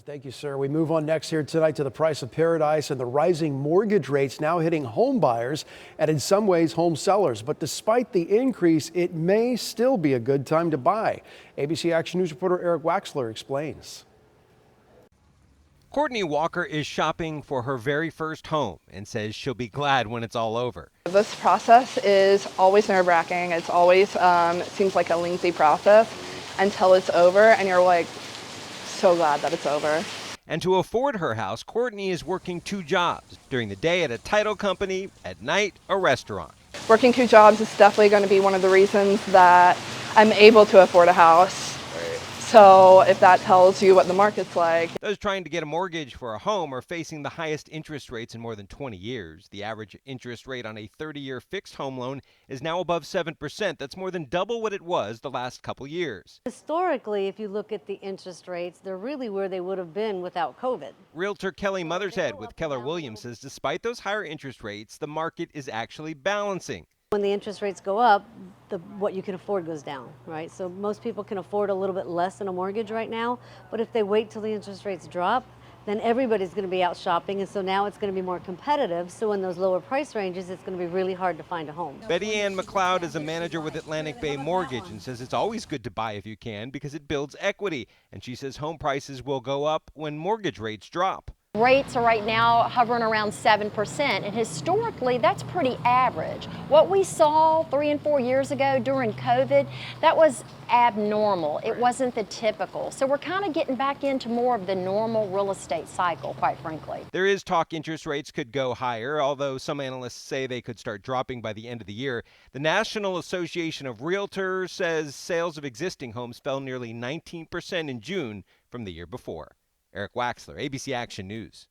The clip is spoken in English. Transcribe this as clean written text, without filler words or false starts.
Thank you, sir. We move on next here tonight to the price of paradise and the rising mortgage rates now hitting home buyers and in some ways home sellers. But despite the increase, it may still be a good time to buy. ABC Action News reporter Eric Waxler explains. Courtney Walker is shopping for her very first home and says she'll be glad when it's all over. This process is always nerve-wracking. It's always seems like a lengthy process until it's over and you're like, so glad that it's over. And to afford her house, Courtney is working 2 jobs. During the day at a title company, at night a restaurant. Working 2 jobs is definitely going to be one of the reasons that I'm able to afford a house. So if that tells you what the market's like. Those trying to get a mortgage for a home are facing the highest interest rates in more than 20 years. The average interest rate on a 30-year fixed home loan is now above 7%. That's more than double what it was the last couple years. Historically, if you look at the interest rates, they're really where they would have been without COVID. Realtor Kelly Mothershead with Keller Williams says despite those higher interest rates, the market is actually balancing. When the interest rates go up, what you can afford goes down, right? So most people can afford a little bit less than a mortgage right now, but if they wait till the interest rates drop, then everybody's going to be out shopping, and so now it's going to be more competitive. So in those lower price ranges, it's going to be really hard to find a home. Betty Ann McLeod is a manager with Atlantic Bay Mortgage and says it's always good to buy if you can because it builds equity. And she says home prices will go up when mortgage rates drop. Rates are right now hovering around 7%, and historically that's pretty average. What we saw 3 and 4 years ago during COVID, that was abnormal. It wasn't the typical. So we're kind of getting back into more of the normal real estate cycle, quite frankly. There is talk interest rates could go higher, although some analysts say they could start dropping by the end of the year. The National Association of Realtors says sales of existing homes fell nearly 19% in June from the year before. Eric Waxler, ABC Action News.